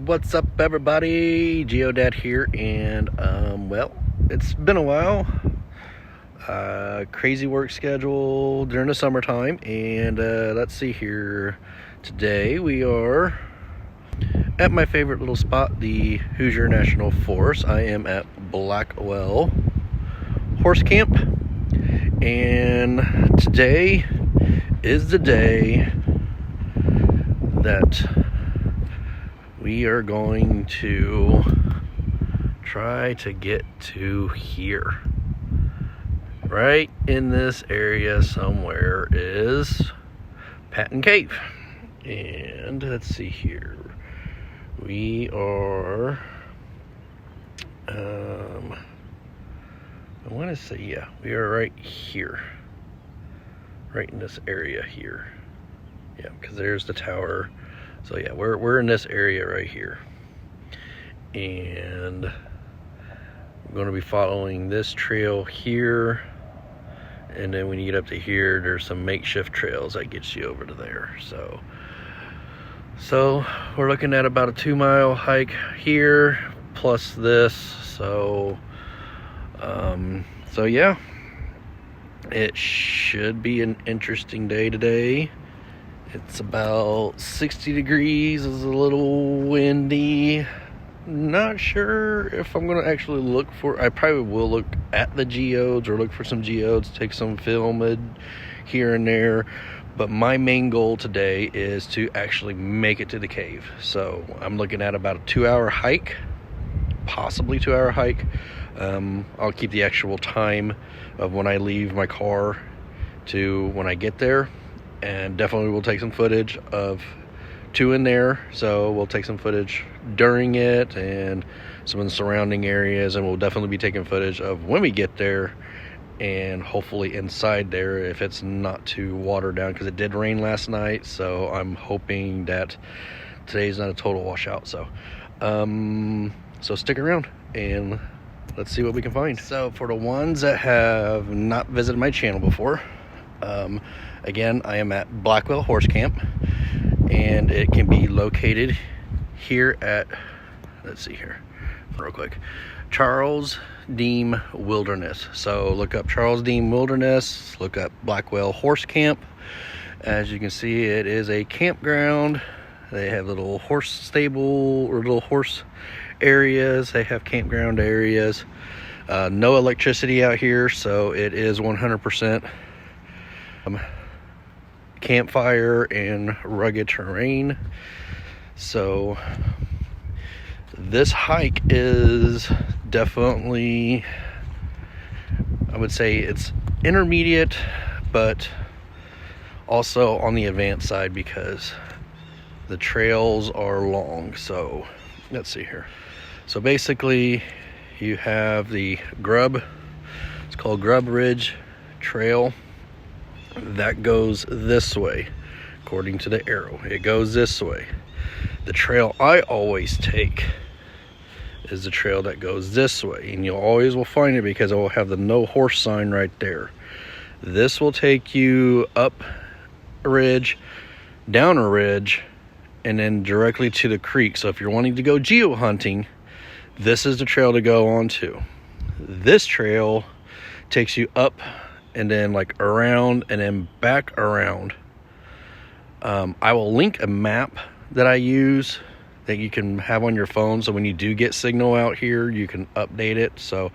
What's up, everybody? Geodad here, and well, it's been a while. Crazy work schedule during the summertime, and let's see here. Today we are at my favorite little spot, the Hoosier National Forest. I am at Blackwell Horse Camp, and today is the day that we are going to try to get to here. Right in this area somewhere is Patton Cave. And let's see here. We are, I want to say, yeah, we are right here. Right in this area here. Yeah, because there's the tower. So yeah, we're in this area right here, and I'm going to be following this trail here, and then when you get up to here, there's some makeshift trails that gets you over to there. So we're looking at about a 2-mile hike here plus this. So yeah, it should be an interesting day today. It's about 60 degrees, it's a little windy. Not sure if I'm going to actually look for, I probably will look at the geodes or look for some geodes, take some film here and there. But my main goal today is to actually make it to the cave. So I'm looking at about a 2-hour hike, possibly 2-hour hike. I'll keep the actual time of when I leave my car to when I get there. And definitely we'll take some footage of in there, so we'll take some footage during it and some of the surrounding areas, and we'll definitely be taking footage of when we get there, and hopefully inside there if it's not too watered down, because it did rain last night. So I'm hoping that today's not a total washout. So stick around and let's see what we can find. So for the ones that have not visited my channel before, again, I am at Blackwell Horse Camp, and it can be located here at, let's see here real quick, Charles Deem Wilderness. So look up Charles Deem Wilderness, look up Blackwell Horse Camp. As you can see, it is a campground. They have little horse stable or little horse areas. They have campground areas. No electricity out here, so it is 100% campfire and rugged terrain. So this hike is definitely, I would say it's intermediate, but also on the advanced side because the trails are long. So let's see here. So basically you have the Grub, it's called Grub Ridge Trail. That goes this way, according to the arrow. It goes this way. The trail I always take is the trail that goes this way, and you always will find it because it will have the no horse sign right there. This will take you up a ridge, down a ridge, and then directly to the creek. So if you're wanting to go geo hunting, this is the trail to go on to. This trail takes you up and then like around and then back around. I will link a map that I use that you can have on your phone, so when you do get signal out here you can update it. So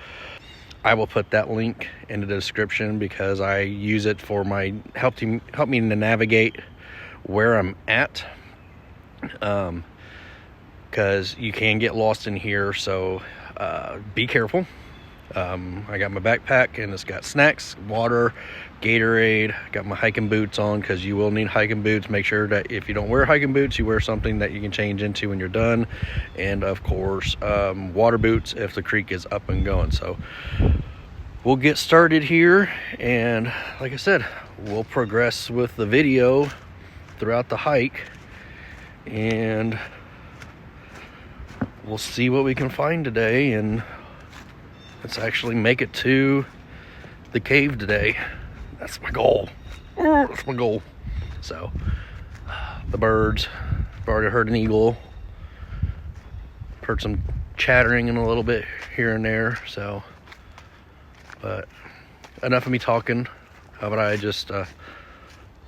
I will put that link in the description because I use it for my help me to navigate where I'm at, because you can get lost in here. So be careful. I got my backpack and it's got snacks, water, Gatorade. Got my hiking boots on because you will need hiking boots. Make sure that if you don't wear hiking boots, you wear something that you can change into when you're done. And of course, water boots if the creek is up and going. So we'll get started here, and like I said, we'll progress with the video throughout the hike, and we'll see what we can find today, and let's actually make it to the cave today. That's my goal. That's my goal. So the birds, I've already heard an eagle. heard some chattering in a little bit here and there. So, but enough of me talking. How about I just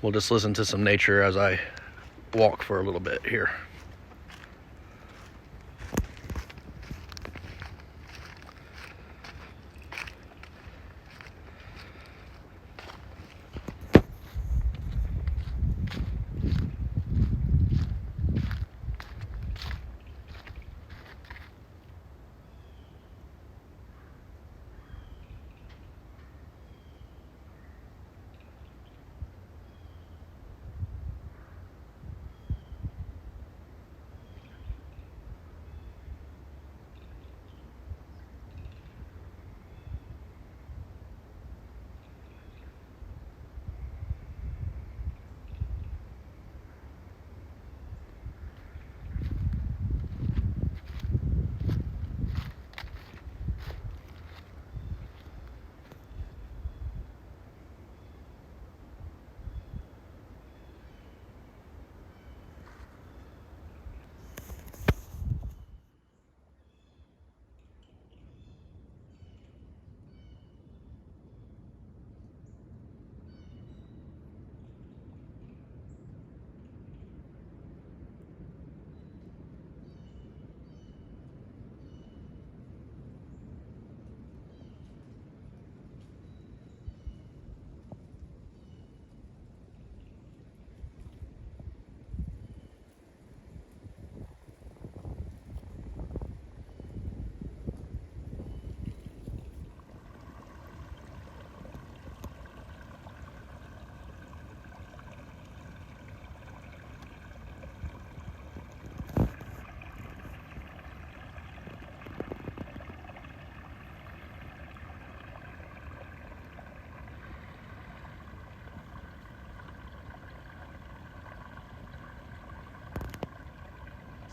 we'll just listen to some nature as I walk for a little bit here.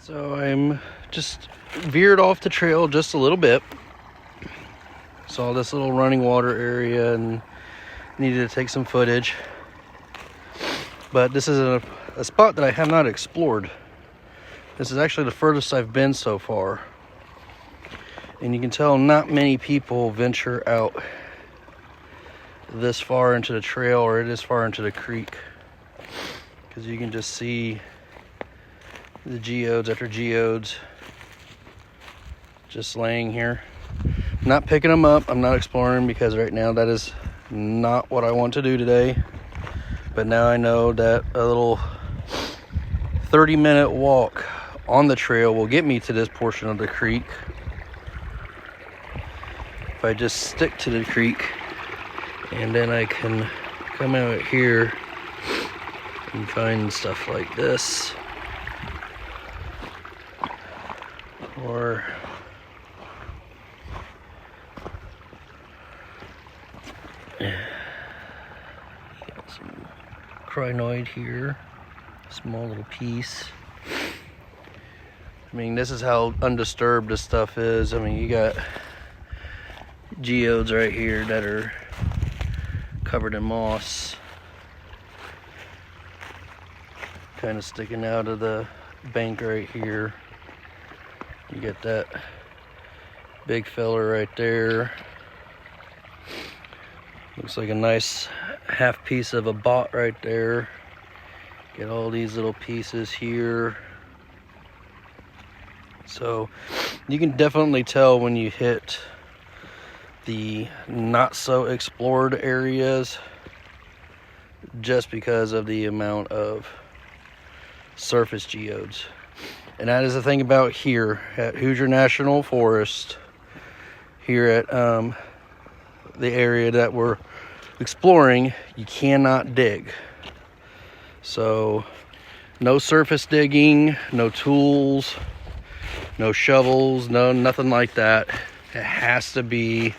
So I'm just veered off the trail just a little bit. Saw this little running water area and needed to take some footage. But this is a spot that I have not explored. This is actually the furthest I've been so far. And you can tell not many people venture out this far into the trail or this far into the creek. Because you can just see the geodes after geodes just laying here. I'm not picking them up. I'm not exploring because right now that is not what I want to do today. But now I know that a little 30-minute walk on the trail will get me to this portion of the creek. If I just stick to the creek, and then I can come out here and find stuff like this. Or got some crinoid here, small little piece. I mean, this is how undisturbed this stuff is. I mean, you got geodes right here that are covered in moss, kind of sticking out of the bank right here. You get that big fella right there. Looks like a nice half piece of a bot right there. Get all these little pieces here. So you can definitely tell when you hit the not so explored areas just because of the amount of surface geodes. And that is the thing about here at Hoosier National Forest, here at the area that we're exploring, you cannot dig. So no surface digging, no tools, no shovels, nothing like that. It has to be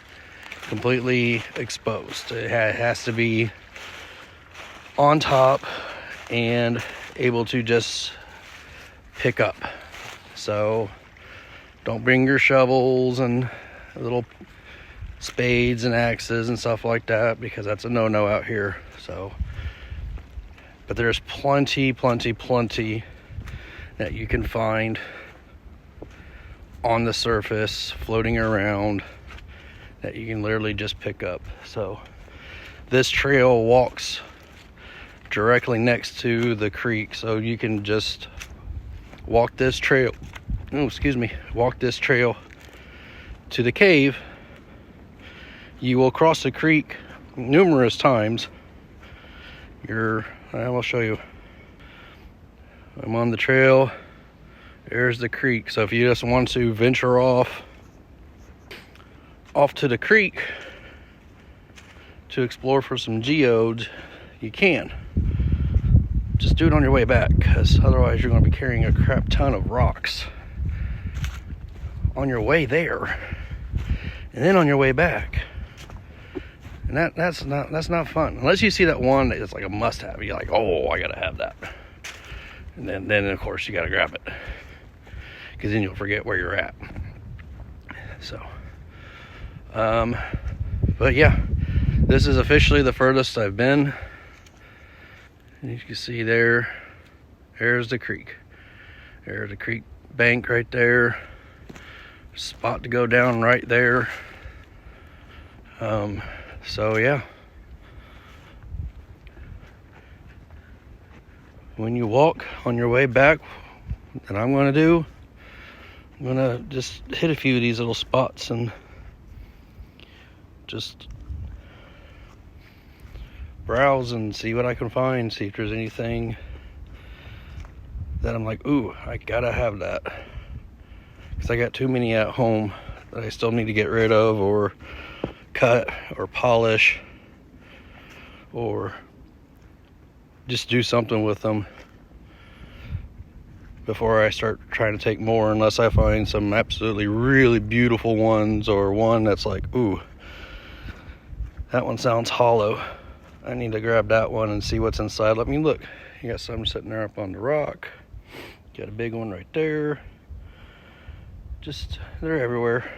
completely exposed. It has to be on top and able to just pick up. So don't bring your shovels and little spades and axes and stuff like that, because that's a no-no out here. So, but there's plenty that you can find on the surface, floating around, that you can literally just pick up. So this trail walks directly next to the creek, so you can just walk this trail, walk this trail to the cave. You will cross the creek numerous times. I will show you. I'm on the trail. There's the creek. So if you just want to venture off to the creek to explore for some geodes, you can. Just do it on your way back, because otherwise you're going to be carrying a crap ton of rocks on your way there, and then on your way back. And that's not fun unless you see that one that's like a must-have. You're like, oh, I gotta have that, and then of course you gotta grab it, because then you'll forget where you're at. So, but yeah, this is officially the furthest I've been. And you can see there's the creek. There's the creek bank right there. Spot to go down right there. So yeah. When you walk on your way back, that I'm going to do, I'm going to just hit a few of these little spots and just browse and see what I can find, see if there's anything that I'm like, ooh, I gotta have that, because I got too many at home that I still need to get rid of, or cut, or polish, or just do something with them before I start trying to take more, unless I find some absolutely really beautiful ones, or one that's like, ooh, that one sounds hollow. I need to grab that one and see what's inside. Let me look. You got some sitting there up on the rock. Got a big one right there. Just, they're everywhere.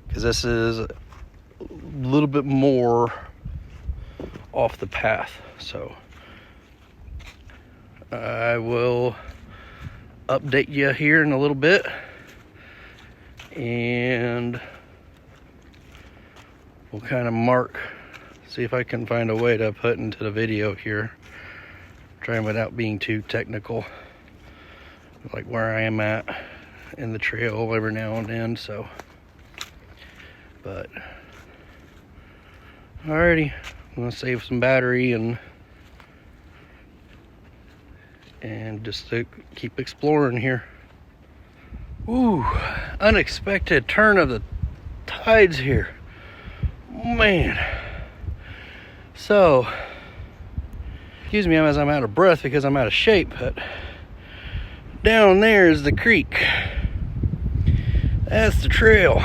Because this is a little bit more off the path. So I will update you here in a little bit. And we'll kind of see if I can find a way to put into the video here, trying without being too technical, like where I am at in the trail every now and then. So, but alrighty, I'm gonna save some battery and just to keep exploring here. Ooh, unexpected turn of the tides here, man. So, excuse me as I'm out of breath because I'm out of shape, but down there is the creek. That's the trail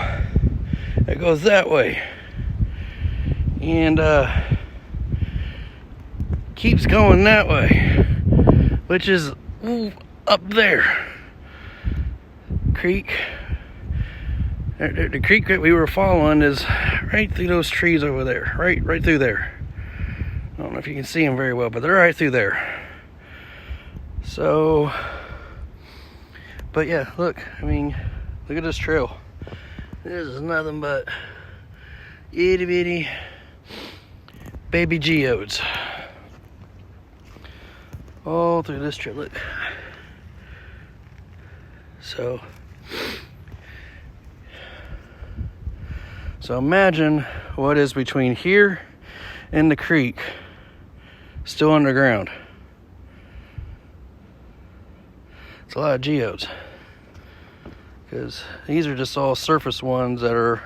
that goes that way. And keeps going that way, which is up there. Creek. The creek that we were following is right through those trees over there, right through there. I don't know if you can see them very well, but they're right through there. So, but yeah, look, I mean, look at this trail. This is nothing but itty bitty baby geodes all through this trail. Look. So imagine what is between here and the creek, still underground. It's a lot of geodes, because these are just all surface ones that are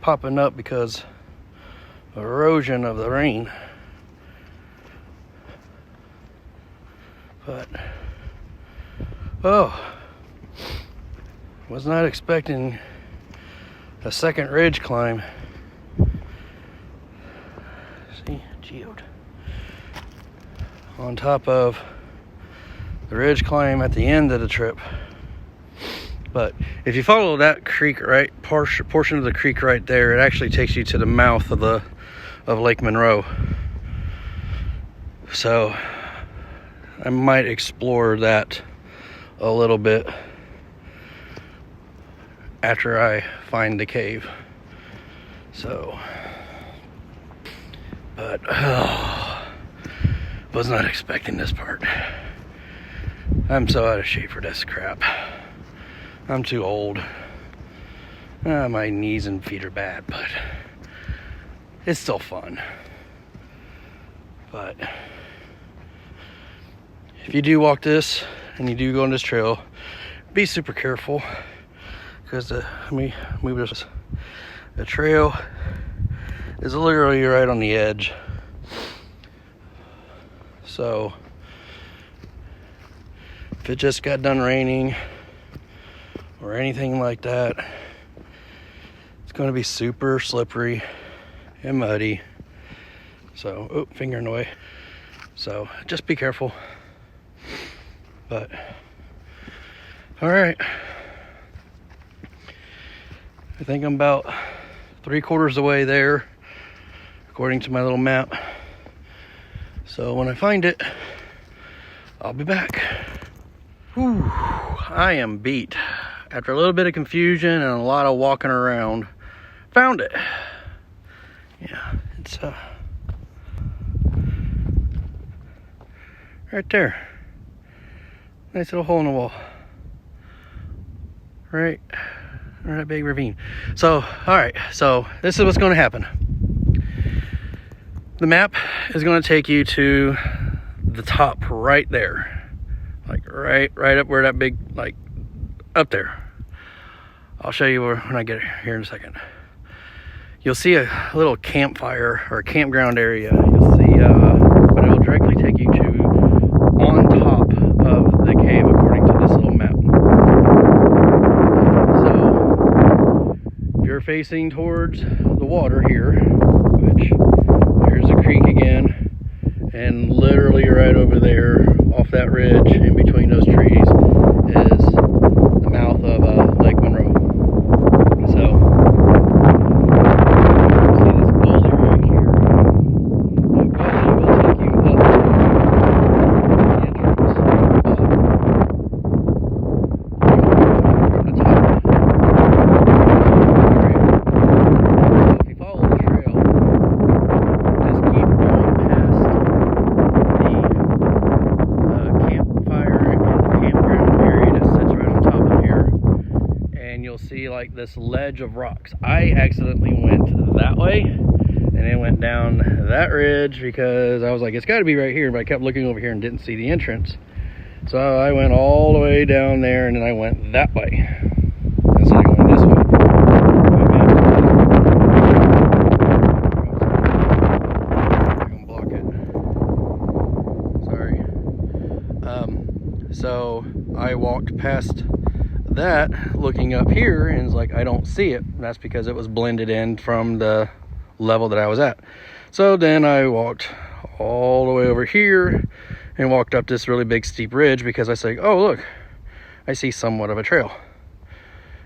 popping up because of erosion of the rain. But was not expecting a second ridge climb. See, geode on top of the ridge climb at the end of the trip. But if you follow that creek, right, portion of the creek right there, it actually takes you to the mouth of Lake Monroe. So I might explore that a little bit after I find the cave. So, but was not expecting this part. I'm so out of shape for this crap. I'm too old. My knees and feet are bad, but it's still fun. But if you do walk this and you do go on this trail, be super careful, because the trail is literally right on the edge. So if it just got done raining or anything like that, it's going to be super slippery and muddy. So, oh, finger in the way. So just be careful. But all right, I think I'm about 3/4 of the way there, according to my little map. So when I find it, I'll be back. Whew, I am beat. After a little bit of confusion and a lot of walking around, found it. Yeah, it's right there. Nice little hole in the wall. Right in that big ravine. So, all right, so this is what's going to happen. The map is going to take you to the top right there. Like right up where that big, like up there. I'll show you when I get here in a second. You'll see a little campfire or campground area. You'll see, but it'll directly take you to on top of the cave according to this little map. So if you're facing towards the water here, which there's a creek again, and literally right over there off that ridge in between those trees is the mouth of Lake Monroe. So see this gully right here. The gully will take you up the entrance, up from the top trail. So if you follow the trail, just keep going past the campfire and the campground area that sits right on top of here, and you'll see like this ledge of rocks. I accidentally went that way and then went down that ridge because I was like, it's got to be right here, but I kept looking over here and didn't see the entrance. So I went all the way down there and then I went that way instead of going this way. I'm gonna block it. Sorry. So I walked past that looking up here and it's like I don't see it. That's because it was blended in from the level that I was at. So then I walked all the way over here and walked up this really big steep ridge because I say, oh look, I see somewhat of a trail.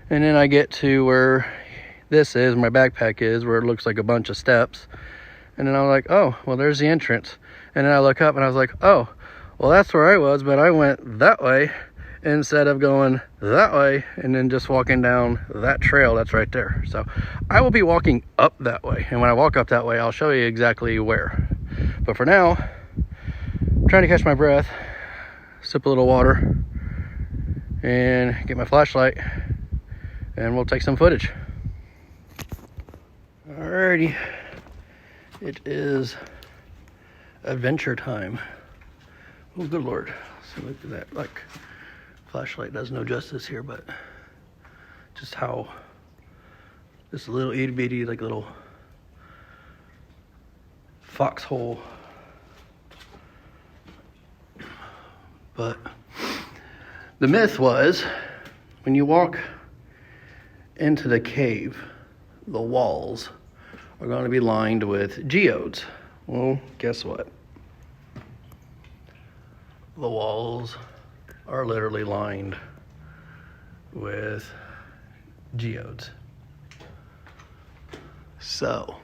And then I get to where this is, my backpack is, where it looks like a bunch of steps. And then I was like, oh, well there's the entrance. And then I look up and I was like, oh, well that's where I was, but I went that way instead of going that way and then just walking down that trail that's right there. So I will be walking up that way, and when I walk up that way I'll show you exactly where. But for now, I'm trying to catch my breath, sip a little water, and get my flashlight, and we'll take some footage. Alrighty, it is adventure time. Oh good lord, so look at that, like flashlight does no justice here, but just how this little itty bitty like little foxhole. But the myth was when you walk into the cave, the walls are going to be lined with geodes. Well, guess what? The walls are literally lined with geodes. So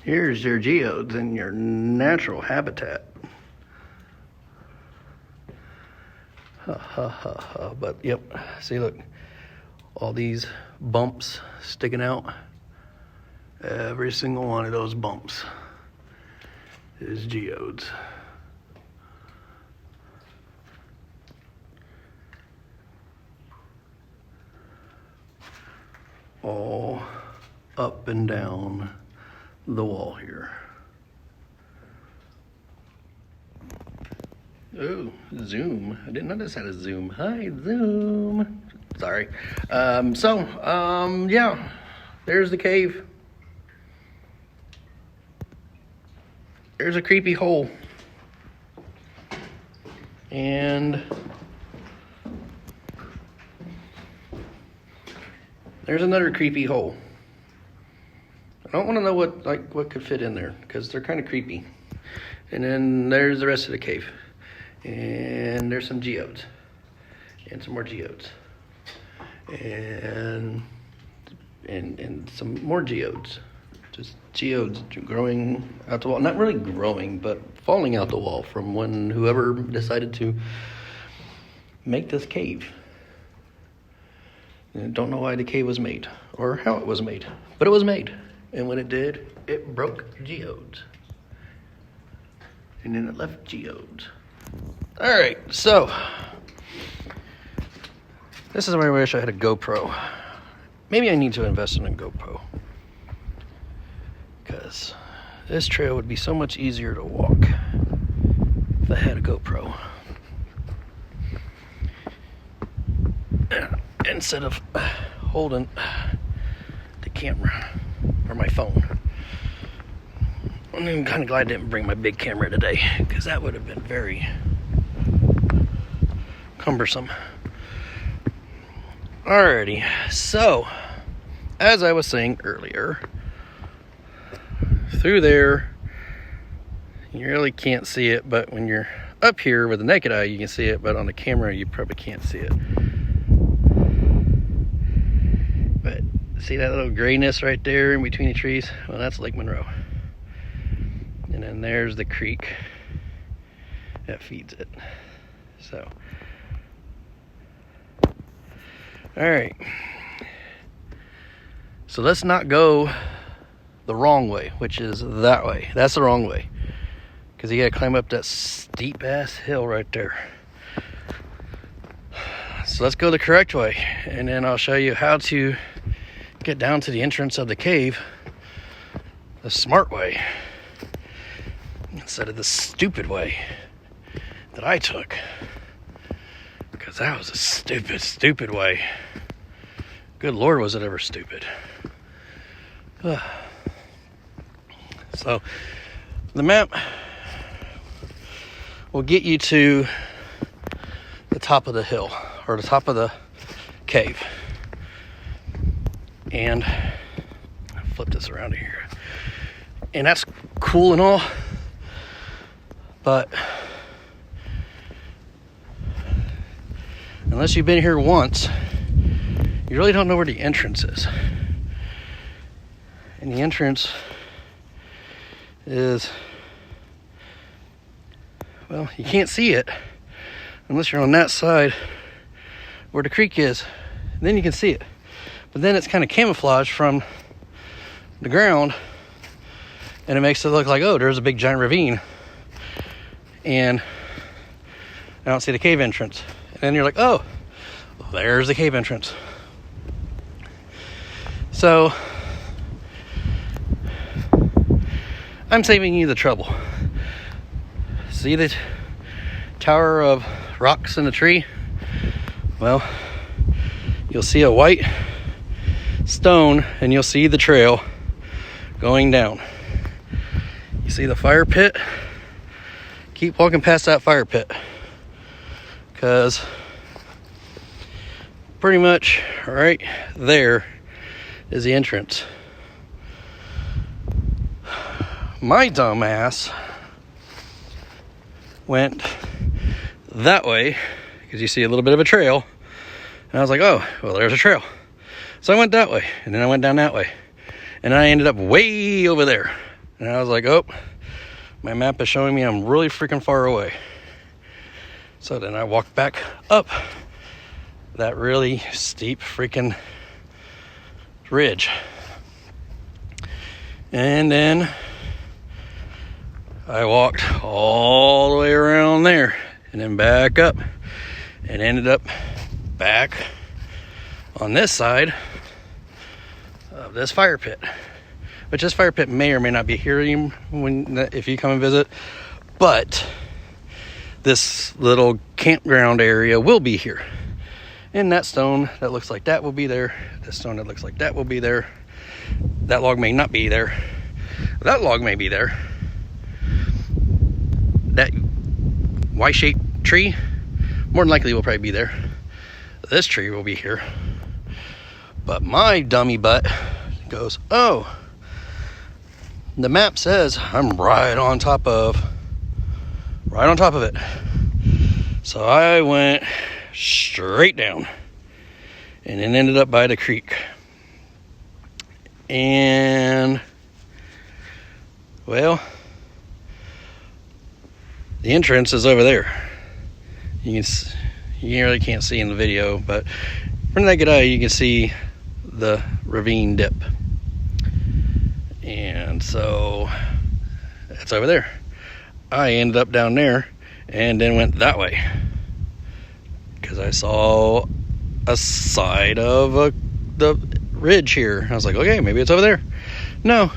here's your geodes in your natural habitat. Ha ha ha ha. But yep, see, look, all these bumps sticking out. Every single one of those bumps is geodes. All up and down the wall here. Oh, zoom. I didn't notice how to zoom. Hi, zoom. Sorry. Yeah, there's the cave. There's a creepy hole. And there's another creepy hole. I don't want to know what could fit in there because they're kind of creepy. And then there's the rest of the cave. And there's some geodes. And some more geodes. And some more geodes. Just geodes growing out the wall. Not really growing, but falling out the wall from when whoever decided to make this cave. And I don't know why the cave was made or how it was made, but it was made. And when it did, it broke geodes. And then it left geodes. All right, so this is where I wish I had a GoPro. Maybe I need to invest in a GoPro because this trail would be so much easier to walk if I had a GoPro instead of holding the camera or my phone. I'm kind of glad I didn't bring my big camera today because that would have been very cumbersome. Alrighty, so as I was saying earlier, through there you really can't see it, but when you're up here with the naked eye you can see it, but on the camera you probably can't see it. But see that little grayness right there in between the trees? Well, that's Lake Monroe. And then there's the creek that feeds it. So, all right. So let's not go the wrong way, which is that way. That's the wrong way. Because you got to climb up that steep ass hill right there. So let's go the correct way. And then I'll show you how to get down to the entrance of the cave the smart way. Instead of the stupid way that I took. Because that was a stupid way. Good Lord, was it ever stupid. So, the map will get you to the top of the hill, or the top of the cave. And, I'll flip this around here. And that's cool and all. But unless you've been here once, you really don't know where the entrance is. And the entrance is, well, you can't see it unless you're on that side where the creek is. Then you can see it. But then it's kind of camouflaged from the ground, and it makes it look like, oh, there's a big giant ravine. And I don't see the cave entrance. And then you're like, oh, there's the cave entrance. So I'm saving you the trouble. See the tower of rocks in the tree? Well, you'll see a white stone and you'll see the trail going down. You see the fire pit? Keep walking past that fire pit, because pretty much right there is the entrance. My dumb ass went that way because you see a little bit of a trail, and I was like, oh, well, there's a trail. So I went that way, and then I went down that way, and I ended up way over there, and I was like, oh, my map is showing me I'm really freaking far away. So then I walked back up that really steep freaking ridge. And then I walked all the way around there and then back up and ended up back on this side of this fire pit, which this fire pit may or may not be here if you come and visit, but this little campground area will be here. And that stone that looks like that will be there. This stone that looks like that will be there. That log may not be there. That log may be there. That Y-shaped tree, more than likely will probably be there. This tree will be here. But my dummy butt goes, oh, the map says I'm right on top of it. So I went straight down and then ended up by the creek. And well, the entrance is over there. You really can't see in the video, but from the naked eye you can see the ravine dip. And so it's over there. I ended up down there and then went that way because I saw a side of the ridge here. I was like, okay, maybe it's over there. No.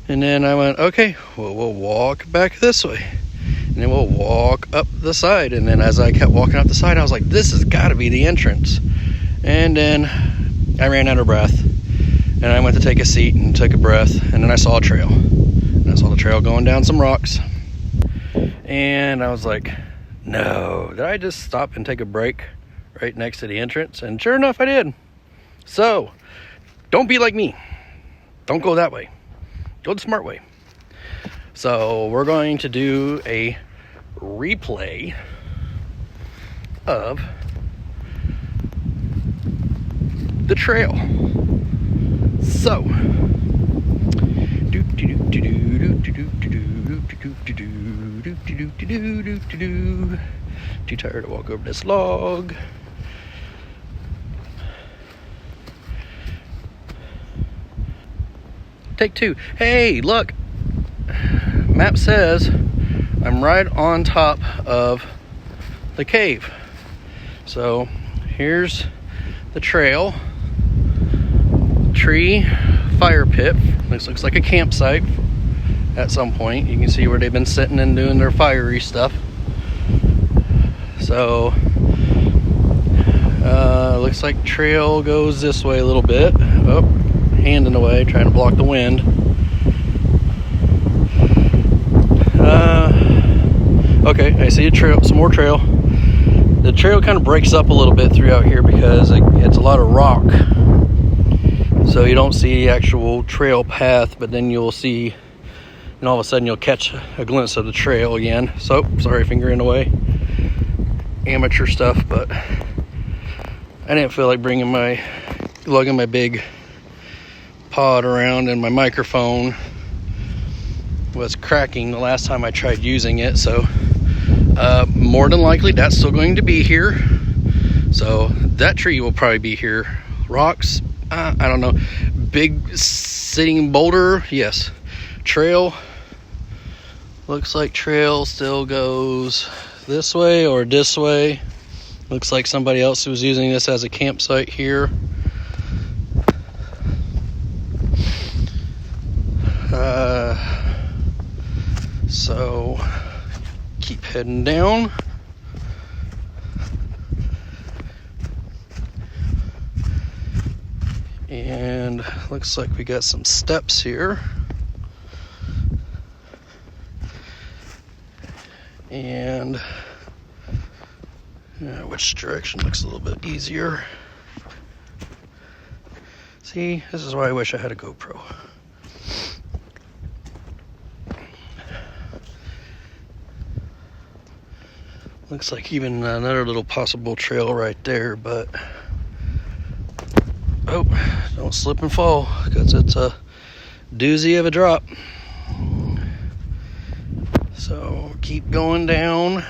And then I went, okay, well, we'll walk back this way. And then we'll walk up the side. And then as I kept walking up the side, I was like, this has got to be the entrance. And then I ran out of breath. And I went to take a seat and took a breath. And then I saw a trail. And I saw the trail going down some rocks. And I was like, no, did I just stop and take a break right next to the entrance? And sure enough, I did. So, don't be like me. Don't go that way. Go the smart way. So, we're going to do a replay of the trail. So, too tired to walk over this log. Take two. Hey, look. Map says I'm right on top of the cave. So here's the trail. Tree, fire pit. This looks like a campsite at some point. You can see where they've been sitting and doing their fiery stuff. So looks like trail goes this way a little bit. Oh, hand in the way, trying to block the wind. Okay, I see a trail, some more trail. The trail kind of breaks up a little bit throughout here because it's a lot of rock. So you don't see the actual trail path, but then you'll see, and all of a sudden you'll catch a glimpse of the trail again. So, sorry, finger in the way. Amateur stuff, but I didn't feel like lugging my big pod around, and my microphone was cracking the last time I tried using it. So, more than likely that's still going to be here. So that tree will probably be here. Rocks, I don't know. Big sitting boulder, yes. Trail, looks like trail still goes this way or this way. Looks like somebody else was using this as a campsite here. So keep heading down. And looks like we got some steps here. And which direction looks a little bit easier? See, this is why I wish I had a GoPro. Looks like even another little possible trail right there, but oh, don't slip and fall because it's a doozy of a drop. So keep going down.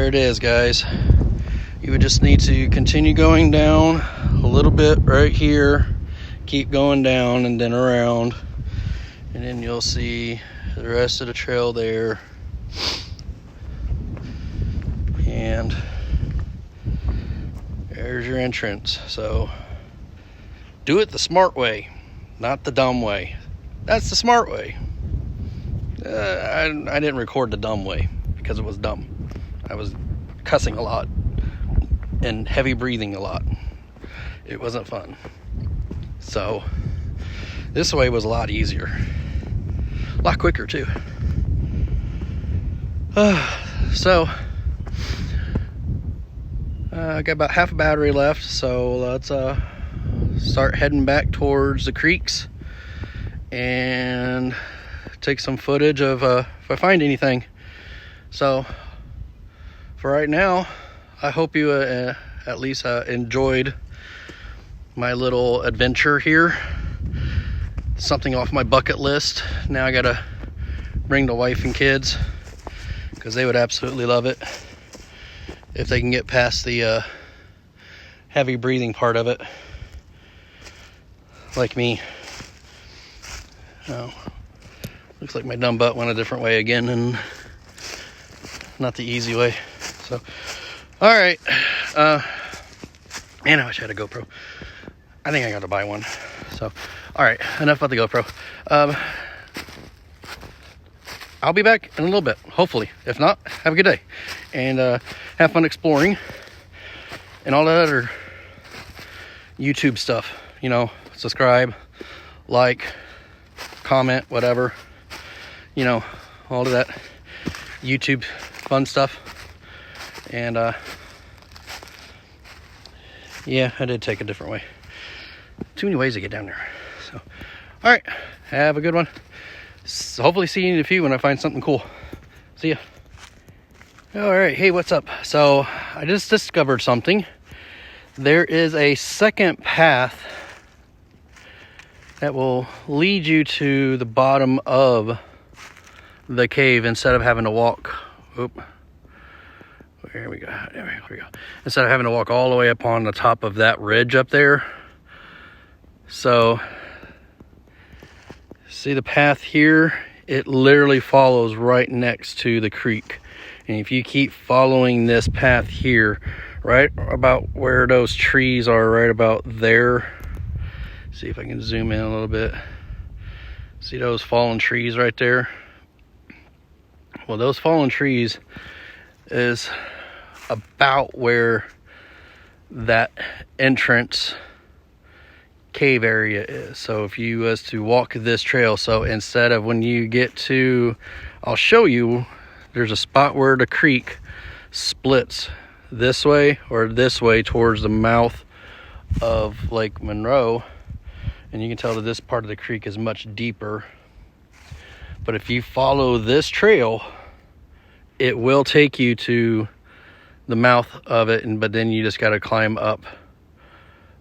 there it is, guys. You would just need to continue going down a little bit right here, keep going down and then around, and then you'll see the rest of the trail there. And there's your entrance. So do it the smart way, not the dumb way. That's the smart way. I didn't record the dumb way because it was dumb. I was cussing a lot and heavy breathing a lot. It wasn't fun. So this way was a lot easier, a lot quicker too. So I got about half a battery left, so let's start heading back towards the creeks and take some footage of if I find anything. So for right now, I hope you at least enjoyed my little adventure here. Something off my bucket list. Now I gotta bring the wife and kids because they would absolutely love it if they can get past the heavy breathing part of it, like me. Oh, looks like my dumb butt went a different way again, and not the easy way. So, all right. Man, I wish I had a GoPro. I think I got to buy one. So, all right, enough about the GoPro. I'll be back in a little bit, hopefully. If not, have a good day. And have fun exploring and all that other YouTube stuff. You know, subscribe, like, comment, whatever. You know, all of that YouTube fun stuff. And yeah, I did take a different way. Too many ways to get down there. So, all right, have a good one. So hopefully see you in a few when I find something cool. See ya. All right, hey, what's up? So I just discovered something. There is a second path that will lead you to the bottom of the cave instead of having to walk. Oop. There we go. There we go. Instead of having to walk all the way up on the top of that ridge up there. So, see the path here? It literally follows right next to the creek. And if you keep following this path here, right about where those trees are, right about there. See if I can zoom in a little bit. See those fallen trees right there? Well, those fallen trees is about where that entrance cave area is. So if you was to walk this trail, so instead of when you get to, I'll show you, there's a spot where the creek splits this way or this way towards the mouth of Lake Monroe, and you can tell that this part of the creek is much deeper. But if you follow this trail, it will take you to the mouth of it, but then you just got to climb up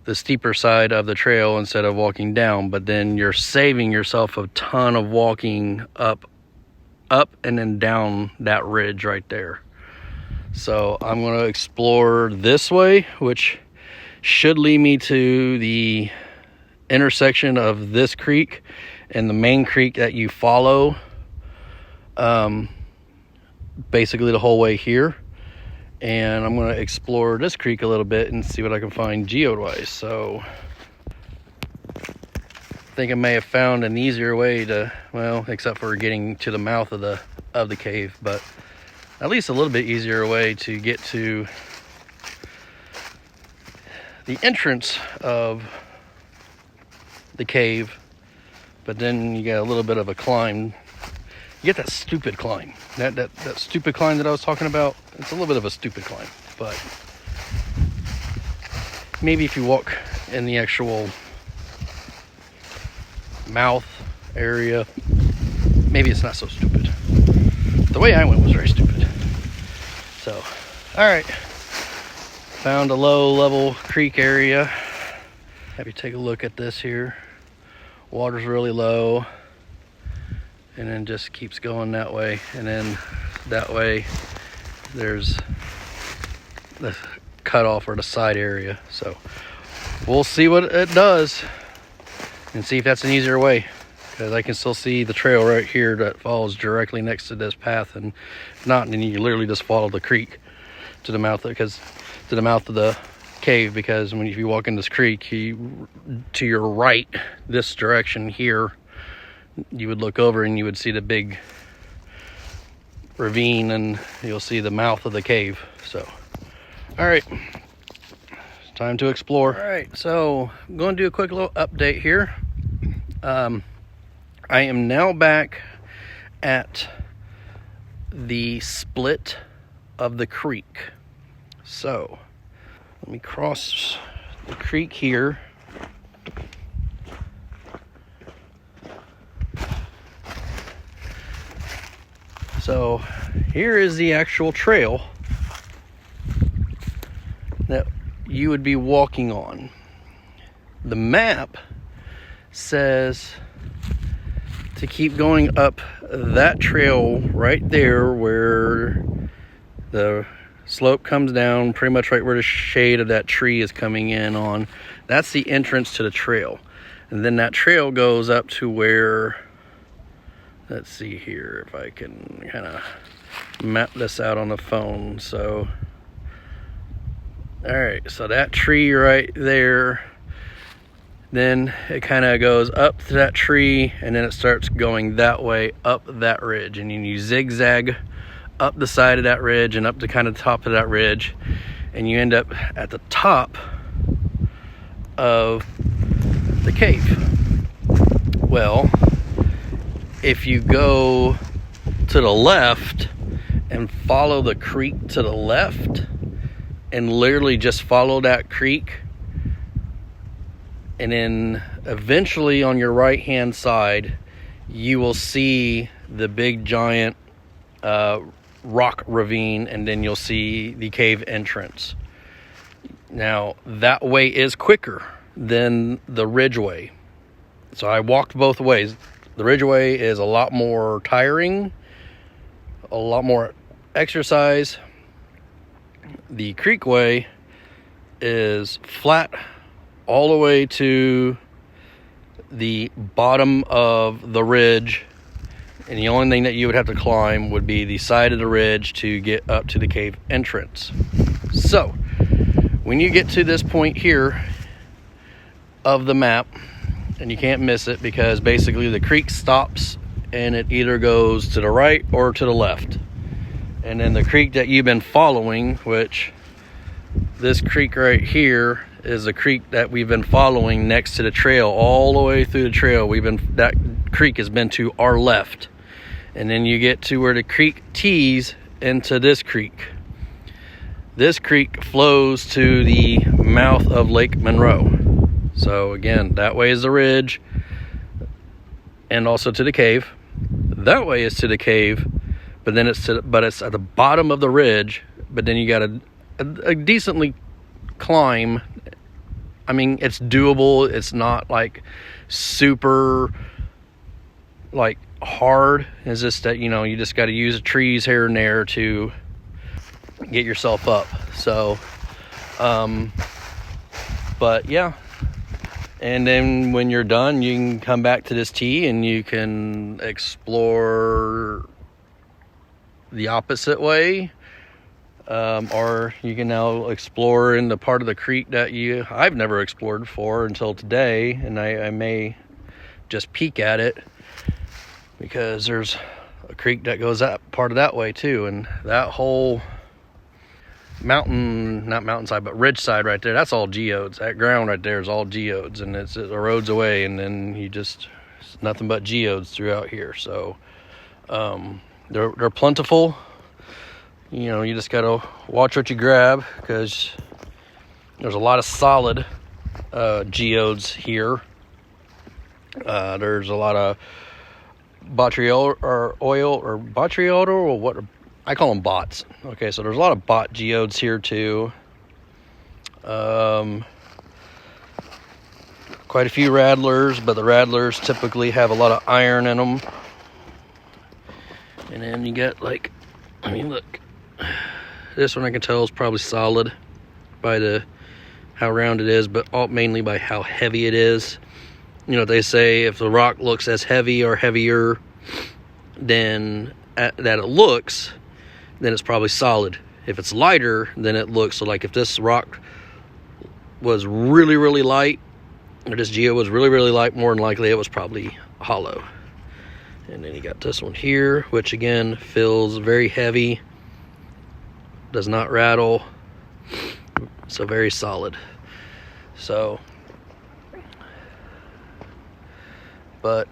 the steeper side of the trail instead of walking down. But then you're saving yourself a ton of walking up and then down that ridge right there. So I'm going to explore this way, which should lead me to the intersection of this creek and the main creek that you follow, basically the whole way here. And I'm going to explore this creek a little bit and see what I can find geode-wise. So I think I may have found an easier way to, well, except for getting to the mouth of the cave, but at least a little bit easier way to get to the entrance of the cave. But then you got a little bit of a climb. You get that stupid climb. That stupid climb that I was talking about. It's a little bit of a stupid climb, but maybe if you walk in the actual mouth area, maybe it's not so stupid. The way I went was very stupid. So, all right. Found a low level creek area. Have you take a look at this here. Water's really low. And then just keeps going that way. And then that way there's the cutoff or the side area. So we'll see what it does and see if that's an easier way, because I can still see the trail right here that falls directly next to this path, and if not, then you literally just follow the creek to the mouth of the cave, because if you walk in this creek, to your right, this direction here, you would look over and you would see the big ravine, and you'll see the mouth of the cave. So, all right, it's time to explore. All right, so I'm going to do a quick little update here. I am now back at the split of the creek. So let me cross the creek here. So here is the actual trail that you would be walking on. The map says to keep going up that trail right there where the slope comes down, pretty much right where the shade of that tree is coming in on. That's the entrance to the trail. And then that trail goes up to where, let's see here if I can kind of map this out on the phone. So, all right, so that tree right there, then it kind of goes up to that tree, and then it starts going that way up that ridge, and then you zigzag up the side of that ridge and up to kind of the top of that ridge, and you end up at the top of the cave. Well, if you go to the left and follow the creek to the left and literally just follow that creek, and then eventually on your right hand side you will see the big giant rock ravine, and then you'll see the cave entrance. Now that way is quicker than the ridge way, so I walked both ways. The ridge way is a lot more tiring, a lot more exercise. The creek way is flat all the way to the bottom of the ridge, and the only thing that you would have to climb would be the side of the ridge to get up to the cave entrance. So when you get to this point here of the map, and you can't miss it, because basically the creek stops and it either goes to the right or to the left. And then the creek that you've been following, which this creek right here is the creek that we've been following next to the trail, all the way through the trail. That creek has been to our left. And then you get to where the creek tees into this creek. This creek flows to the mouth of Lake Monroe. So again, that way is the ridge and also to the cave. That way is to the cave, but then it's at the bottom of the ridge, but then you got a decently climb. I mean, it's doable. It's not like super like hard. It's just that, you just got to use the trees here and there to get yourself up. So but yeah, and then when you're done, you can come back to this tee and you can explore the opposite way, or you can now explore in the part of the creek that I've never explored before until today, and I may just peek at it, because there's a creek that goes that part of that way too, and that whole not mountainside, but ridge side right there, that's all geodes. That ground right there is all geodes, and it erodes away, and then it's nothing but geodes throughout here. So they're plentiful. You just gotta watch what you grab, because there's a lot of solid geodes here. There's a lot of botryoidal or what I call them bots. Okay, so there's a lot of bot geodes here too. Quite a few rattlers, but the rattlers typically have a lot of iron in them. And then you get look, This one I can tell is probably solid by how round it is, but mainly by how heavy it is. You know, they say if the rock looks as heavy or heavier than that it looks, then it's probably solid. If it's lighter than it looks, so like if this rock was really, really light, or this geo was really, really light, more than likely it was probably hollow. And then you got this one here, which again feels very heavy, does not rattle, so very solid. So, but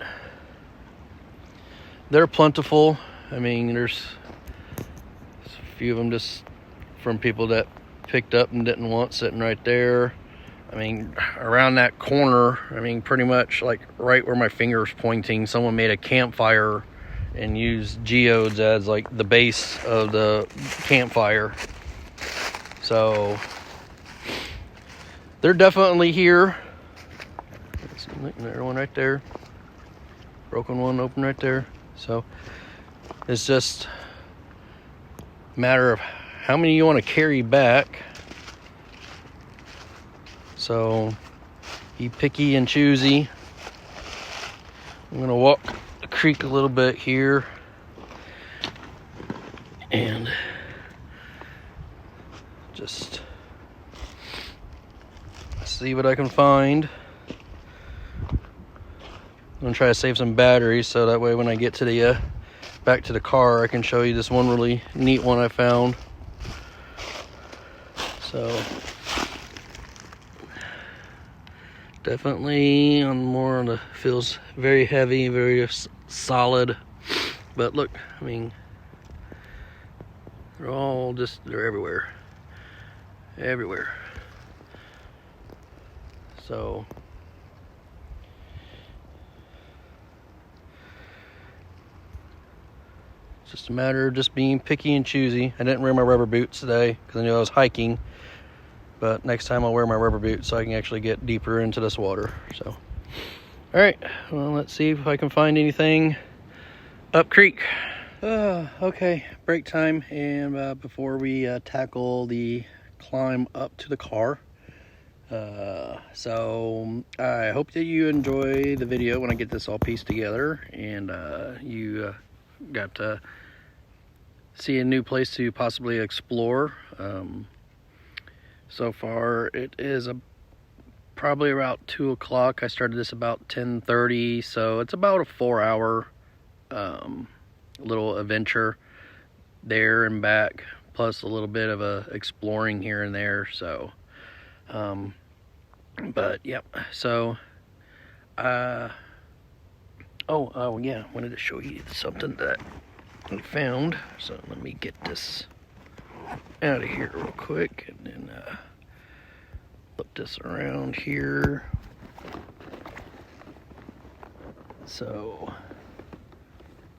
they're plentiful. I mean, there's a few of them just from people that picked up and didn't want, sitting right there. I mean, around that corner, I mean, pretty much like right where my finger's pointing, someone made a campfire and used geodes as like the base of the campfire. So they're definitely here. There's one right there. Broken one open right there. So it's just a matter of how many you want to carry back. So be picky and choosy. I'm gonna walk the creek a little bit here and just see what I can find. I'm gonna try to save some batteries so that way when I get to the back to the car, I can show you this one really neat one I found. So definitely on the feels very heavy, very solid. But look, I mean, they're everywhere. Everywhere. So it's just a matter of just being picky and choosy. I didn't wear my rubber boots today because I knew I was hiking. But next time I'll wear my rubber boots so I can actually get deeper into this water. So, all right, well, let's see if I can find anything up creek. Okay, break time. And before we tackle the climb up to the car, so I hope that you enjoy the video when I get this all pieced together and you got to see a new place to possibly explore. So far, it is probably about 2 o'clock. I started this about 10:30, so it's about a 4-hour little adventure there and back, plus a little bit of exploring here and there. So, but yep. So, oh yeah, I wanted to show you something that I found. So let me get this out of here real quick and then flip this around here. So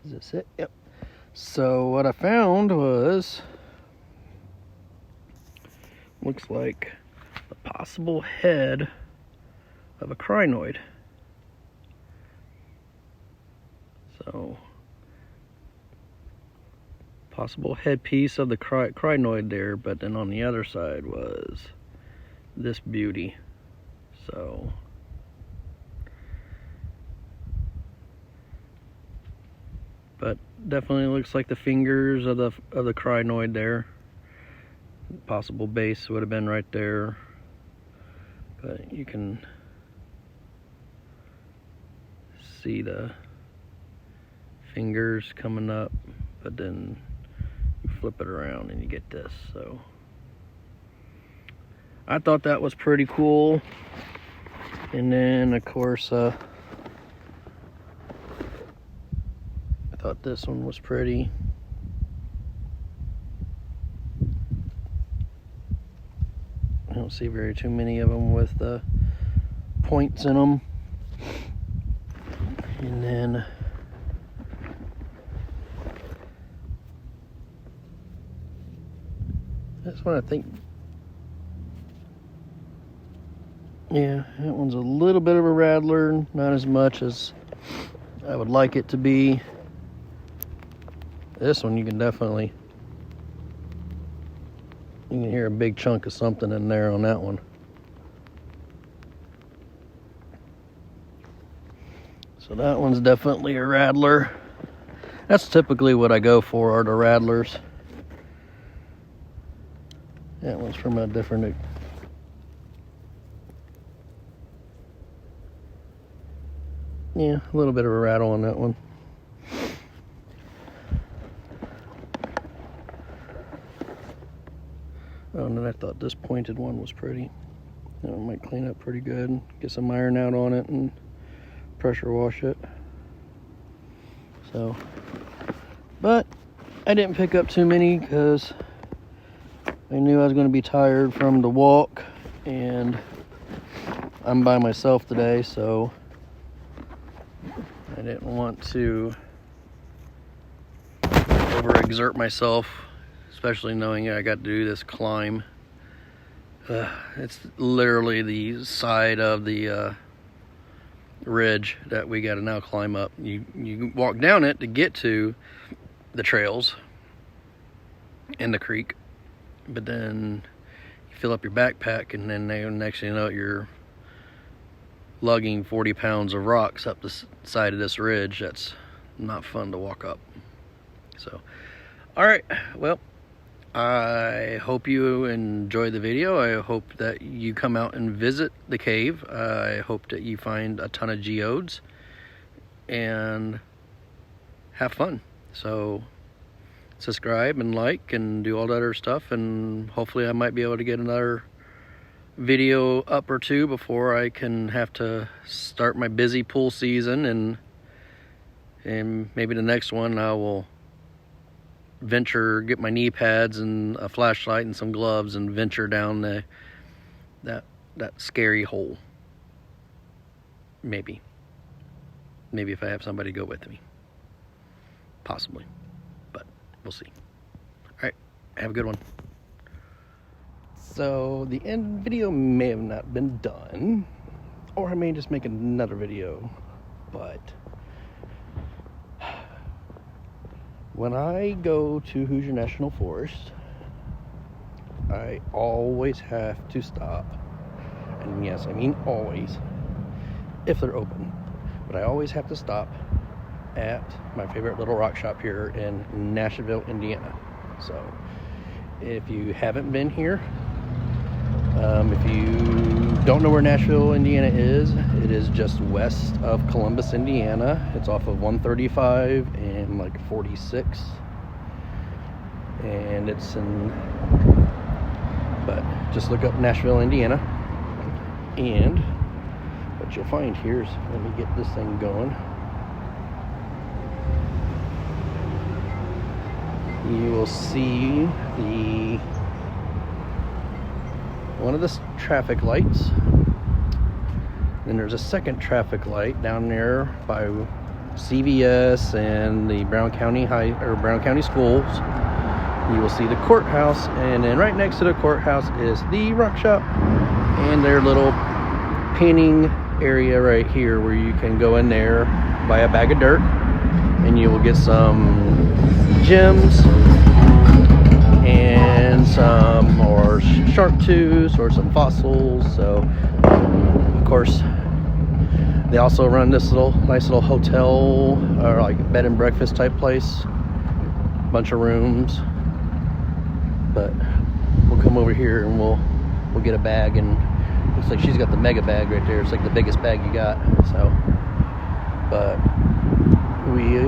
is this it? Yep. So what I found was, looks like a possible head of a crinoid. So possible headpiece of the crinoid there, but then on the other side was this beauty. So but definitely looks like the fingers of the crinoid there. Possible base would have been right there, but you can see the fingers coming up, but then you flip it around and you get this. So I thought that was pretty cool. And then of course I thought this one was pretty. I don't see too many of them with the points in them. And then this one, I think, yeah, that one's a little bit of a rattler, not as much as I would like it to be. This one you can definitely You can hear a big chunk of something in there on that one. So that one's definitely a rattler. That's typically what I go for, are the rattlers. That one's from a different... Yeah, a little bit of a rattle on that one. Oh, and then I thought this pointed one was pretty. That one might clean up pretty good. Get some iron out on it and pressure wash it. So, but I didn't pick up too many because I knew I was going to be tired from the walk, and I'm by myself today, so I didn't want to overexert myself, especially knowing I got to do this climb. It's literally the side of the ridge that we got to now climb up. You walk down it to get to the trails and the creek, but then you fill up your backpack, and then next thing you know, you're lugging 40 pounds of rocks up the side of this ridge. That's not fun to walk up. So, all right, well, I hope you enjoy the video. I hope that you come out and visit the cave. I hope that you find a ton of geodes and have fun. So subscribe and like and do all that other stuff, and hopefully I might be able to get another video up or two before I can have to start my busy pool season, and maybe the next one I will get my knee pads and a flashlight and some gloves and venture down that scary hole. Maybe if I have somebody go with me, possibly, but we'll see. All right, have a good one. So the end video may have not been done, or I may just make another video, but when I go to Hoosier National Forest, I always have to stop, and yes, I mean always, if they're open, but I always have to stop at my favorite little rock shop here in Nashville, Indiana. So if you haven't been here, if you don't know where Nashville, Indiana is, it is just west of Columbus, Indiana. It's off of 135 and like 46, and it's but just look up Nashville, Indiana, and what you'll find here is, let me get this thing going. You will see one of the traffic lights. Then there's a second traffic light down there by CVS and the Brown County schools. You will see the courthouse, and then right next to the courthouse is the rock shop and their little painting area right here, where you can go in there, buy a bag of dirt, and you will get some gems and some more shark tooths or some fossils. So of course they also run this nice little hotel, or like bed and breakfast type place, bunch of rooms. But we'll come over here and we'll get a bag, and looks like she's got the mega bag right there. It's like the biggest bag you got. So but we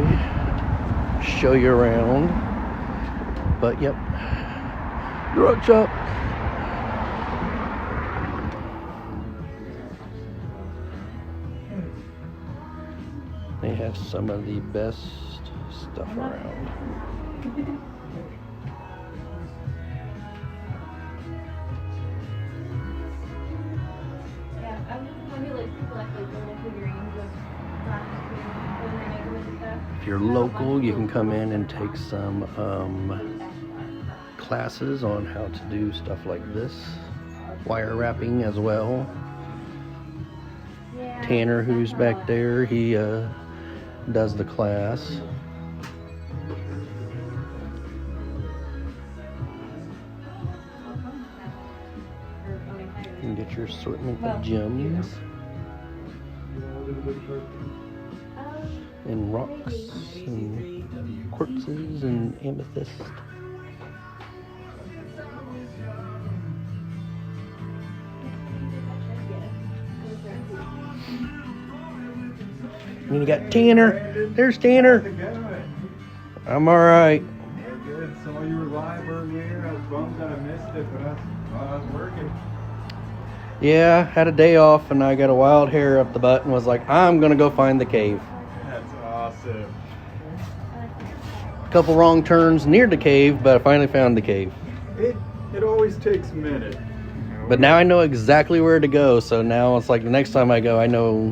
show you around. But yep, the rock shop. They have some of the best stuff around. If you're local, you can come in and take some classes on how to do stuff like this. Wire wrapping as well. Tanner, who's back there, he does the class. Get your assortment of gems and rocks and quartzes and amethyst. And you got Tanner. There's Tanner. I'm all right. Good. Saw you were live earlier. I was bummed that I missed it, but I was working. Yeah, had a day off and I got a wild hair up the butt and was like, I'm gonna go find the cave. That's awesome. A couple wrong turns near the cave, but I finally found the cave. It always takes a minute. But now I know exactly where to go, so now it's like the next time I go, I know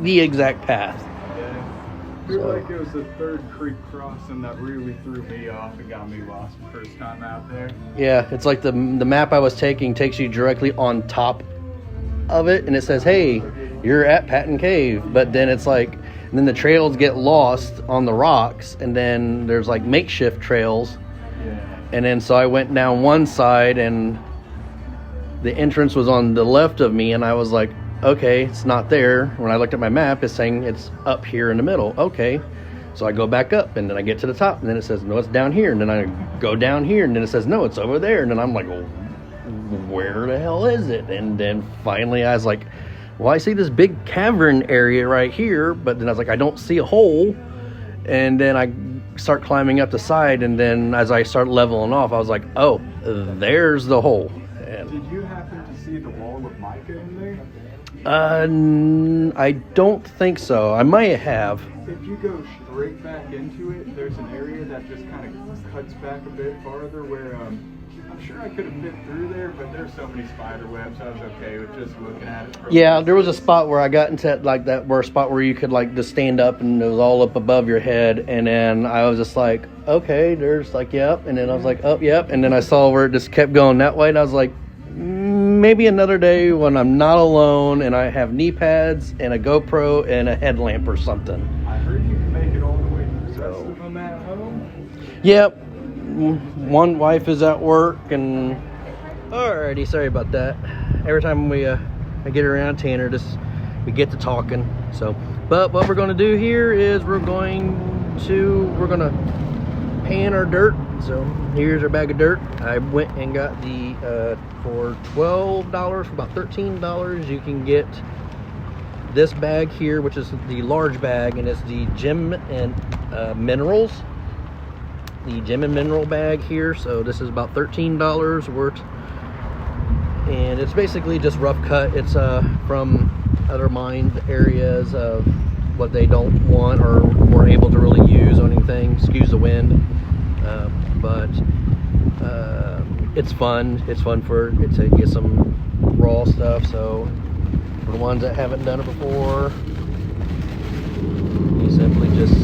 the exact path. I feel like it was the third creek crossing that really threw me off and got me lost the first time out there. Yeah, it's like the map I was taking takes you directly on top of it, and it says, hey, you're at Patton Cave. But then it's like, and then the trails get lost on the rocks, and then there's like makeshift trails. Yeah. And then so I went down one side, and the entrance was on the left of me, and I was like, okay, it's not there. When I looked at my map, it's saying it's up here in the middle. Okay. So I go back up, and then I get to the top, and then it says, no, it's down here. And then I go down here, and then it says, no, it's over there. And then I'm like, well, where the hell is it? And then finally I was like, well, I see this big cavern area right here, but then I was like, I don't see a hole. And then I start climbing up the side, and then as I start leveling off, I was like, oh, there's the hole. And Did you happen to see the wall of mica in there? I don't think so. I might have. If you go straight back into it, there's an area that just kind of cuts back a bit farther where I'm sure I could have fit through there, but there's so many spider webs, I was okay with just looking at it. Yeah, there was a spot where I got into like that, where a spot where you could like just stand up and it was all up above your head, and then I was just like, okay, there's like, yep, and then I was like, oh, yep, and then I saw where it just kept going that way, and I was like, maybe another day when I'm not alone and I have knee pads and a GoPro and a headlamp or something. I heard you can make it all the way to the rest of them at home. Yep. One wife is at work, and alrighty, sorry about that. Every time I get around Tanner, we get to talking. So, but what we're going to do here is we're going to pan our dirt. So here's our bag of dirt. I went and got the for $12, for about $13 you can get this bag here, which is the large bag, and it's the gem and minerals, the gem and mineral bag here. So this is about $13 worth, and it's basically just rough cut. It's from other mined areas of what they don't want or weren't able to really use on anything. Excuse the wind. But it's fun. It's fun for it to get some raw stuff. So for the ones that haven't done it before, you simply just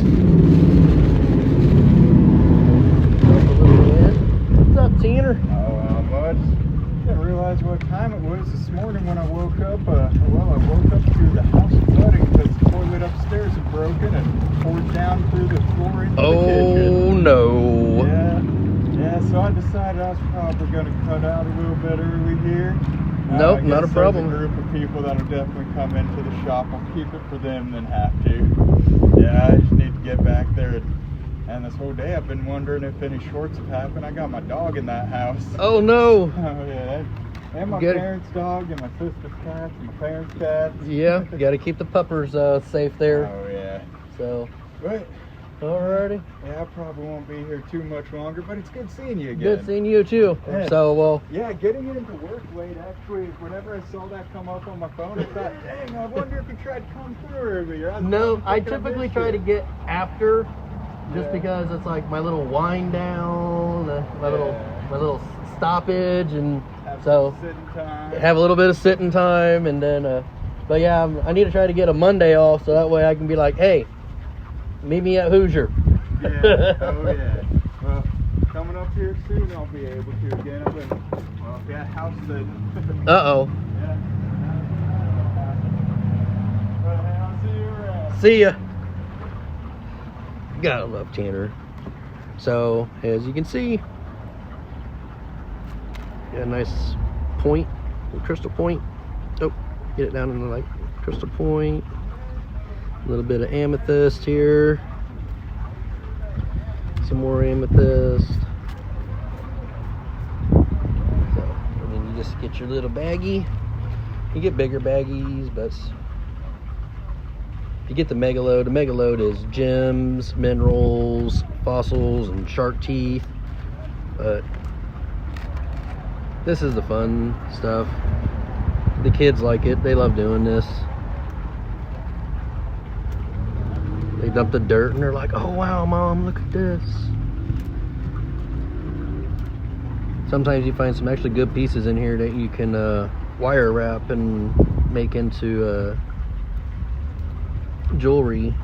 dump a little in. What's up, Tanner? Oh, much. I didn't realize what time it was this morning when I woke up. I woke up to the house flooding because the toilet upstairs had broken and poured down through the floor into the kitchen. Oh no. Yeah, so I decided I was probably going to cut out a little bit early here. Nope, not a problem. There's a group of people that'll definitely come into the shop. I'll keep it for them than have to. Yeah, I just need to get back there. And this whole day I've been wondering if any shorts have happened. I got my dog in that house. Oh no. Oh yeah, and my parents' dog and my sister's cat and my parents' cat. Yeah, you got to keep the puppers safe there. Oh yeah. So, But alrighty. yeah, I probably won't be here too much longer, but it's good seeing you again. Good seeing you too. Yeah. So, well. Yeah, getting into work late, actually, whenever I saw that come up on my phone, I thought, dang, I wonder if you tried to come through earlier. No, I typically try to get after, just because it's like my little wind down, my little stoppage, and so have a little bit of sitting time, and then, but yeah, I need to try to get a Monday off, so that way I can be like, hey, meet me at Hoosier. Yeah, oh yeah. Well, coming up here soon, I'll be able to again. I've been, got house sitting. Uh-oh. Yeah. But hey, I'll see you around. See ya. Gotta love Tanner. So, as you can see, got a nice point crystal point. Oh, get it down in the light. Crystal point. A little bit of amethyst here. Some more amethyst. So, and then you just get your little baggie. You get bigger baggies, but if you get the mega load is gems, minerals, fossils, and shark teeth. But this is the fun stuff. The kids like it. They love doing this. They dump the dirt and they're like, oh wow, Mom, look at this. Sometimes you find some actually good pieces in here that you can wire wrap and make into jewelry.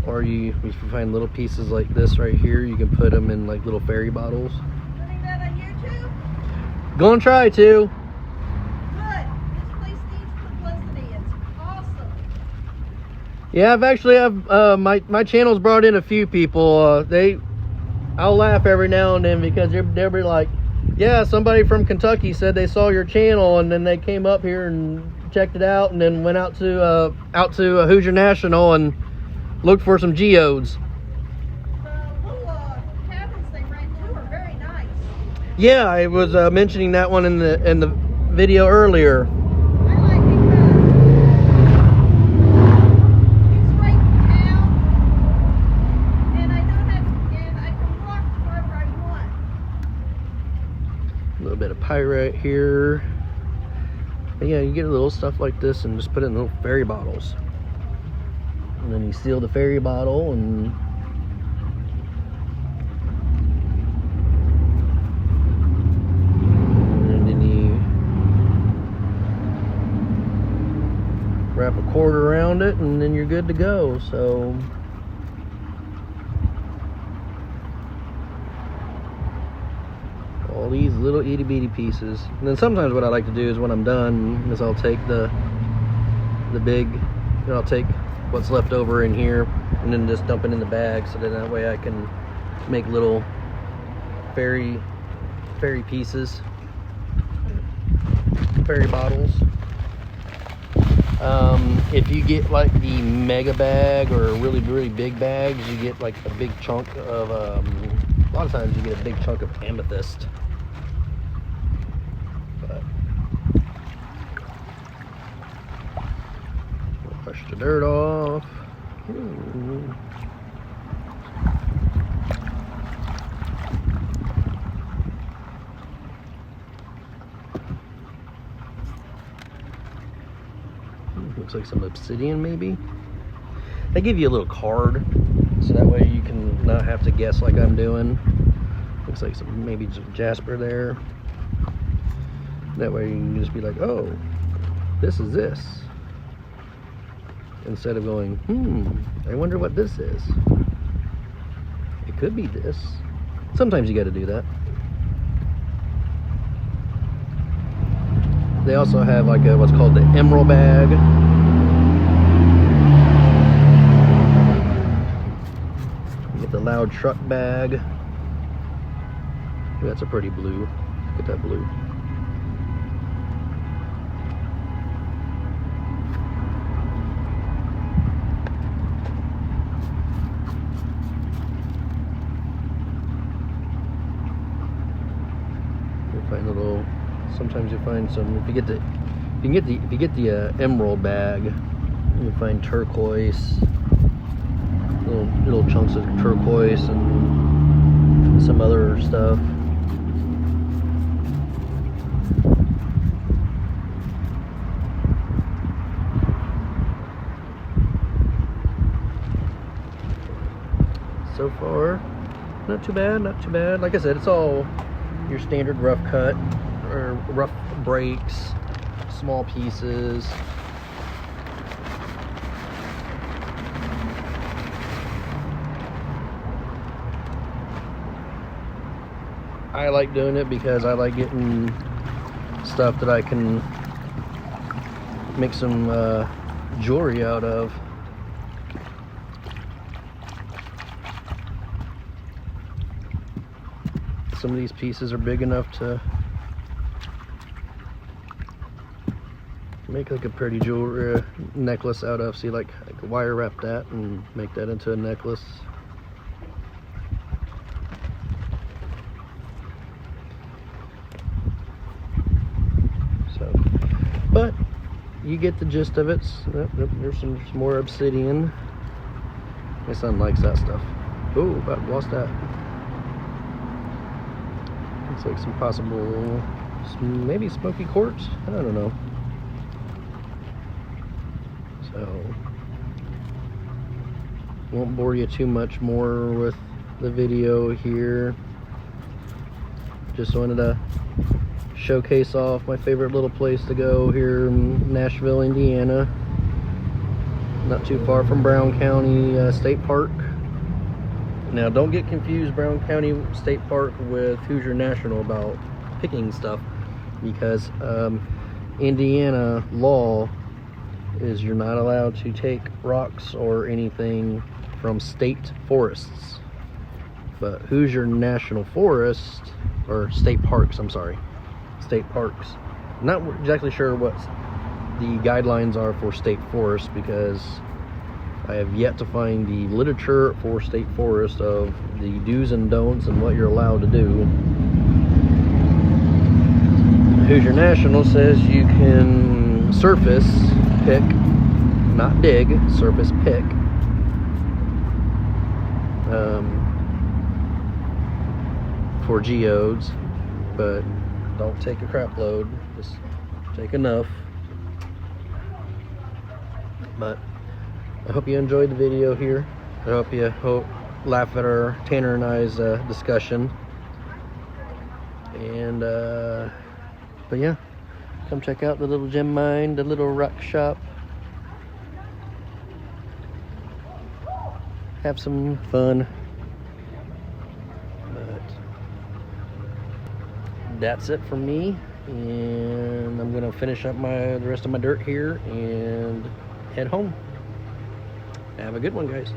Or if you find little pieces like this right here, you can put them in like little fairy bottles. Putting that on YouTube? Gonna try to. Good. This place needs publicity. It's awesome. Yeah, my channel's brought in a few people. I'll laugh every now and then because they'll be like, yeah, somebody from Kentucky said they saw your channel and then they came up here and checked it out and then went out to Hoosier National and looked for some geodes. The little cabins they rent too are very nice. Yeah, I was mentioning that one in the video earlier. I like it because it's right in town, and I can walk wherever I want. A little bit of pyrite here. But yeah, you get a little stuff like this and just put it in little fairy bottles. And then you seal the fairy bottle and then you wrap a cord around it and then you're good to go. So all these little itty bitty pieces. And then sometimes what I like to do is when I'm done is I'll take the big, and I'll take what's left over in here and then just dump it in the bag so that way I can make little fairy pieces, fairy bottles. If you get like the mega bag or really big bags, you get like a big chunk of a lot of times you get a big chunk of amethyst. But we'll brush the dirt off. Looks like some obsidian maybe. They give you a little card so that way you can not have to guess like I'm doing. Looks like maybe some jasper there. That way you can just be like, oh, this is this. Instead of going, I wonder what this is. It could be this. Sometimes you got to do that. They also have like what's called the emerald bag. You get the loud truck bag. Ooh, that's a pretty blue. Look at that blue. Find little. Sometimes you find some. If you get the emerald bag, you find turquoise, little chunks of turquoise and some other stuff. So far, not too bad, not too bad. Like I said, it's all your standard rough cut or rough breaks, small pieces. I like doing it because I like getting stuff that I can make some jewelry out of. Some of these pieces are big enough to make like a pretty jewelry necklace out of. See, like I could wire wrap that and make that into a necklace. So, but you get the gist of it. There's some more obsidian. My son likes that stuff. Oh, about lost that. Looks like some possible, maybe smoky quartz. I don't know. So, won't bore you too much more with the video here. Just wanted to showcase off my favorite little place to go here in Nashville, Indiana. Not too far from Brown County State Park. Now, don't get confused, Brown County State Park with Hoosier National about picking stuff, because Indiana law is you're not allowed to take rocks or anything from state forests. But Hoosier National Forest, or state parks, I'm sorry, state parks. Not exactly sure what the guidelines are for state forests, because I have yet to find the literature for state forest of the do's and don'ts and what you're allowed to do. Hoosier National says you can surface pick, not dig, surface pick. For geodes, but don't take a crap load, just take enough. But I hope you enjoyed the video here. I hope you laugh at our Tanner and I's discussion. And but yeah, come check out the little gem mine, the little rock shop. Have some fun. But that's it for me, and I'm gonna finish up the rest of my dirt here and head home. Have a good one, guys.